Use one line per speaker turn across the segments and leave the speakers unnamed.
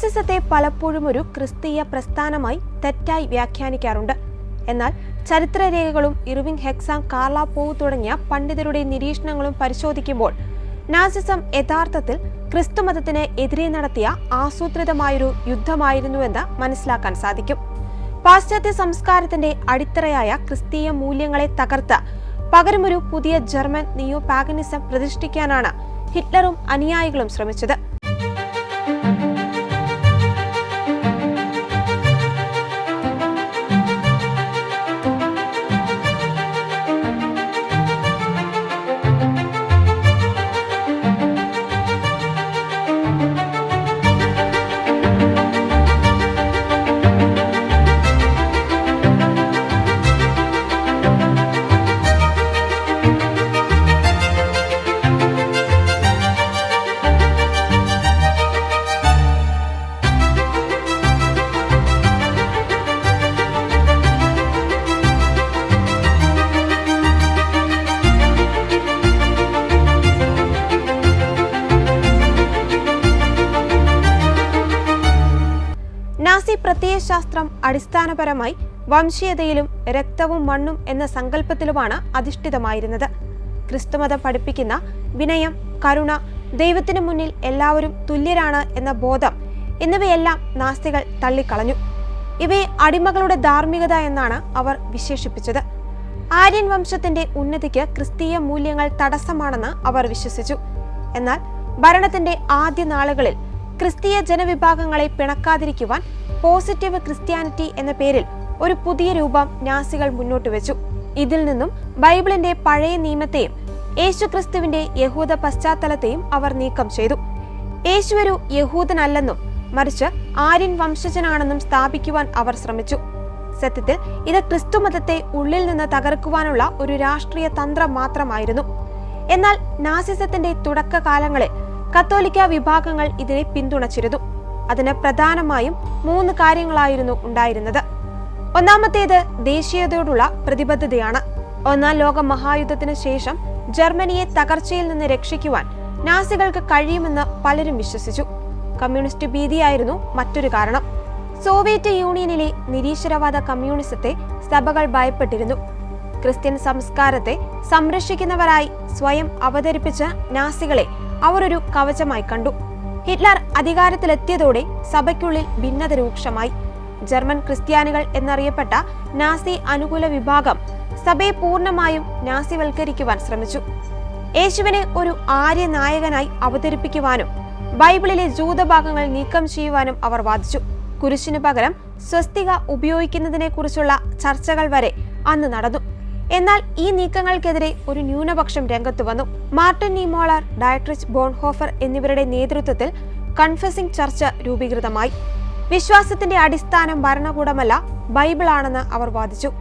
നാസിസത്തെ പലപ്പോഴും ഒരു ക്രിസ്തീയ പ്രസ്ഥാനമായി തെറ്റായി വ്യാഖ്യാനിക്കാറുണ്ട്. എന്നാൽ ചരിത്രരേഖകളും ഇർവിംഗ് ഹെക്സാം, കാർല പോവ് തുടങ്ങിയ പണ്ഡിതരുടെ നിരീക്ഷണങ്ങളും പരിശോധിക്കുമ്പോൾ നാസിസം യഥാർത്ഥത്തിൽ ക്രിസ്തുമതത്തിന് എതിരെ നടത്തിയ ആസൂത്രിതമായൊരു യുദ്ധമായിരുന്നുവെന്ന് മനസ്സിലാക്കാൻ സാധിക്കും. പാശ്ചാത്യ സംസ്കാരത്തിന്റെ അടിത്തറയായ ക്രിസ്തീയ മൂല്യങ്ങളെ തകർത്ത് പകരമൊരു പുതിയ ജർമ്മൻ നിയോ പാഗനിസം പ്രതിഷ്ഠിക്കാനാണ് ഹിറ്റ്ലറും അനുയായികളും ശ്രമിച്ചത്. നാസി പ്രത്യയശാസ്ത്രം അടിസ്ഥാനപരമായി വംശീയതയിലും രക്തവും മണ്ണും എന്ന സങ്കല്പത്തിലുമാണ് അധിഷ്ഠിതമായിരുന്നത്. ക്രിസ്തുമതം പഠിപ്പിക്കുന്ന വിനയം, കരുണ, ദൈവത്തിനു മുന്നിൽ എല്ലാവരും തുല്യരാണ് എന്ന ബോധം എന്നിവയെല്ലാം നാസ്തികൾ തള്ളിക്കളഞ്ഞു. ഇവയെ അടിമകളുടെ ധാർമ്മികത എന്നാണ് അവർ വിശേഷിപ്പിച്ചത്. ആര്യൻ വംശത്തിന്റെ ഉന്നതിക്ക് ക്രിസ്തീയ മൂല്യങ്ങൾ തടസ്സമാണെന്ന് അവർ വിശ്വസിച്ചു. എന്നാൽ ഭരണത്തിന്റെ ആദ്യ നാളുകളിൽ ക്രിസ്തീയ ജനവിഭാഗങ്ങളെ പിണക്കാതിരിക്കുവാൻ പോസിറ്റീവ് ക്രിസ്ത്യാനിറ്റി എന്ന പേരിൽ ഒരു പുതിയ രൂപം നാസികൾ മുന്നോട്ട് വെച്ചു. ഇതിൽ നിന്നും ബൈബിളിന്റെ പഴയ നിയമത്തെയും യേശുക്രിസ്തുവിന്റെ യഹൂദ പശ്ചാത്തലത്തെയും അവർ നീക്കം ചെയ്തു. യേശു ഒരു യഹൂദനല്ലെന്നും മറിച്ച് ആര്യൻ വംശജനാണെന്നും സ്ഥാപിക്കുവാൻ അവർ ശ്രമിച്ചു. സത്യത്തിൽ ഇത് ക്രിസ്തുമതത്തെ ഉള്ളിൽ നിന്ന് തകർക്കുവാനുള്ള ഒരു രാഷ്ട്രീയ തന്ത്രം മാത്രമായിരുന്നു. എന്നാൽ നാസിസത്തിന്റെ തുടക്കകാലങ്ങളിൽ കത്തോലിക്ക വിഭാഗങ്ങൾ ഇതിനെ പിന്തുണച്ചിരുന്നു. അതിന് പ്രധാനമായും 3 കാര്യങ്ങളായിരുന്നു ഉണ്ടായിരുന്നത്. ഒന്നാമത്തേത് ദേശീയതയോടുള്ള പ്രതിബദ്ധതയാണ്. ഒന്നാം ലോക മഹായുദ്ധത്തിന് ശേഷം ജർമ്മനിയെ തകർച്ചയിൽ നിന്ന് രക്ഷിക്കുവാൻ നാസികൾക്ക് കഴിയുമെന്ന് പലരും വിശ്വസിച്ചു. കമ്മ്യൂണിസ്റ്റ് ഭീതിയായിരുന്നു മറ്റൊരു കാരണം. സോവിയറ്റ് യൂണിയനിലെ നിരീശ്വരവാദ കമ്മ്യൂണിസത്തെ സഭകൾ ഭയപ്പെട്ടിരുന്നു. ക്രിസ്ത്യൻ സംസ്കാരത്തെ സംരക്ഷിക്കുന്നവരായി സ്വയം അവതരിപ്പിച്ച നാസികളെ അവർ ഒരു കവചമായി കണ്ടു. ഹിറ്റ്ലർ അധികാരത്തിലെത്തിയതോടെ സഭയ്ക്കുള്ളിൽ ഭിന്നത രൂക്ഷമായി. ജർമ്മൻ ക്രിസ്ത്യാനികൾ എന്നറിയപ്പെട്ട നാസി അനുകൂല വിഭാഗം സഭയെ പൂർണ്ണമായും നാസിവൽക്കരിക്കുവാൻ ശ്രമിച്ചു. യേശുവിനെ ഒരു ആര്യ നായകനായി അവതരിപ്പിക്കുവാനും ബൈബിളിലെ ജൂതഭാഗങ്ങൾ നീക്കം ചെയ്യുവാനും അവർ വാദിച്ചു. കുരിശിനു പകരം സ്വസ്തിക ഉപയോഗിക്കുന്നതിനെ കുറിച്ചുള്ള ചർച്ചകൾ വരെ അന്ന് നടന്നു. എന്നാൽ ഈ നീക്കങ്ങൾക്കെതിരെ ഒരു ന്യൂനപക്ഷം രംഗത്തു വന്നു. മാർട്ടിൻ നീമോളർ, ഡയട്രിച്ച് ബോൺഹോഫർ എന്നിവരുടെ നേതൃത്വത്തിൽ കൺഫസിംഗ് ചർച്ച് രൂപീകൃതമായി. വിശ്വാസത്തിന്റെ അടിസ്ഥാനം ഭരണകൂടമല്ല, ബൈബിളാണെന്ന് അവർ വാദിച്ചു.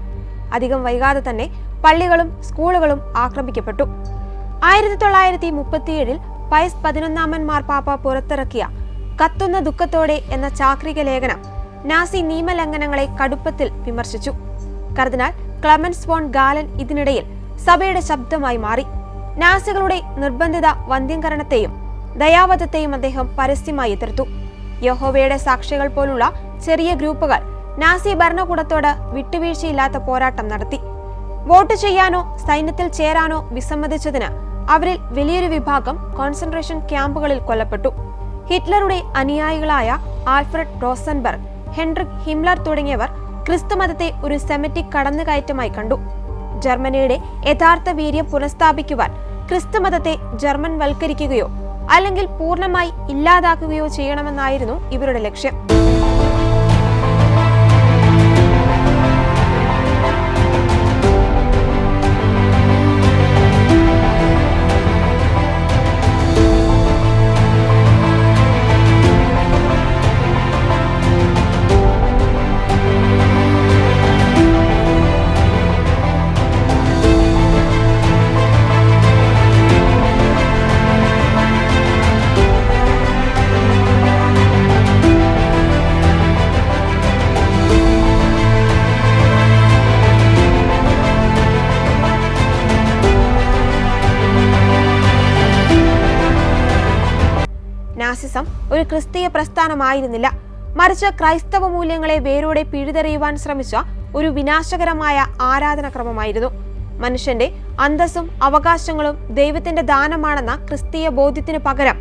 അധികം വൈകാതെ തന്നെ പള്ളികളും സ്കൂളുകളും ആക്രമിക്കപ്പെട്ടു. 1937 പയസ് 11 മാർപ്പാപ്പ പുറത്തിറക്കിയ കത്തുന്ന ദുഃഖത്തോടെ എന്ന ചാക്രിക ലേഖനം നാസി നിയമലംഘനങ്ങളെ കടുപ്പത്തിൽ വിമർശിച്ചു. കർദിനാൾ ക്ലെമൻസ് വോൺ ഗാലൻ ഇതിനിടയിൽ സഭയുടെ ശബ്ദമായി മാറി. നാസികളുടെ നിർബന്ധിത വന്ധ്യംകരണത്തെയും ദയാവധത്തെയും അദ്ദേഹം പരസ്യമായി എതിർത്തു. യഹോവയുടെ സാക്ഷികൾ പോലുള്ള ചെറിയ ഗ്രൂപ്പുകൾ നാസി ഭരണകൂടത്തോട് വിട്ടുവീഴ്ചയില്ലാത്ത പോരാട്ടം നടത്തി. വോട്ട് ചെയ്യാനോ സൈന്യത്തിൽ ചേരാനോ വിസമ്മതിച്ചതിന് അവരിൽ വലിയൊരു വിഭാഗം കോൺസെൻട്രേഷൻ ക്യാമ്പുകളിൽ കൊല്ലപ്പെട്ടു. ഹിറ്റ്ലറുടെ അനുയായികളായ ആൽഫ്രഡ് റോസൻബർഗ്, ഹെൻറിക് ഹിംലർ തുടങ്ങിയവർ ക്രിസ്തുമതത്തെ ഒരു സെമിറ്റിക് കടന്നുകയറ്റമായി കണ്ടു. ജർമ്മനിയുടെ യഥാർത്ഥ വീര്യം പുനഃസ്ഥാപിക്കുവാൻ ക്രിസ്തുമതത്തെ ജർമ്മൻ വൽക്കരിക്കുകയോ അല്ലെങ്കിൽ പൂർണ്ണമായി ഇല്ലാതാക്കുകയോ ചെയ്യണമെന്നായിരുന്നു ഇവരുടെ ലക്ഷ്യം. നാസിസം ഒരു ക്രിസ്തീയ പ്രസ്ഥാനമായിരുന്നില്ല, മറിച്ച് ക്രൈസ്തവ മൂല്യങ്ങളെ വേരോടെ പിഴുതെറിയുവാൻ ശ്രമിച്ച ഒരു വിനാശകരമായ ആരാധനാക്രമമായിരുന്നു. മനുഷ്യന്റെ അന്തസ്സും അവകാശങ്ങളും ദൈവത്തിന്റെ ദാനമാണെന്ന ക്രിസ്തീയ ബോധ്യത്തിന് പകരം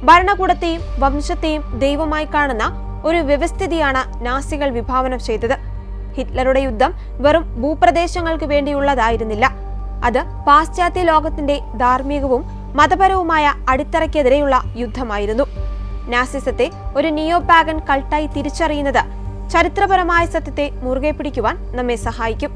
ഭരണകൂടത്തെയും വംശത്തെയും ദൈവമായി കാണുന്ന ഒരു വ്യവസ്ഥിതിയാണ് നാസികൾ വിഭാവനം ചെയ്തത്. ഹിറ്റ്ലറുടെ യുദ്ധം വെറും ഭൂപ്രദേശങ്ങൾക്ക് വേണ്ടിയുള്ളതായിരുന്നില്ല. അത് പാശ്ചാത്യ ലോകത്തിന്റെ ധാർമ്മികവും മതപരവുമായ അടിത്തറയ്ക്കെതിരെയുള്ള യുദ്ധമായിരുന്നു. നാസിസത്തെ ഒരു നിയോ പാഗൻ കൾട്ടായി തിരിച്ചറിയുന്നത് ചരിത്രപരമായ സത്യത്തെ മുറുകെ പിടിക്കുവാൻ നമ്മെ സഹായിക്കും.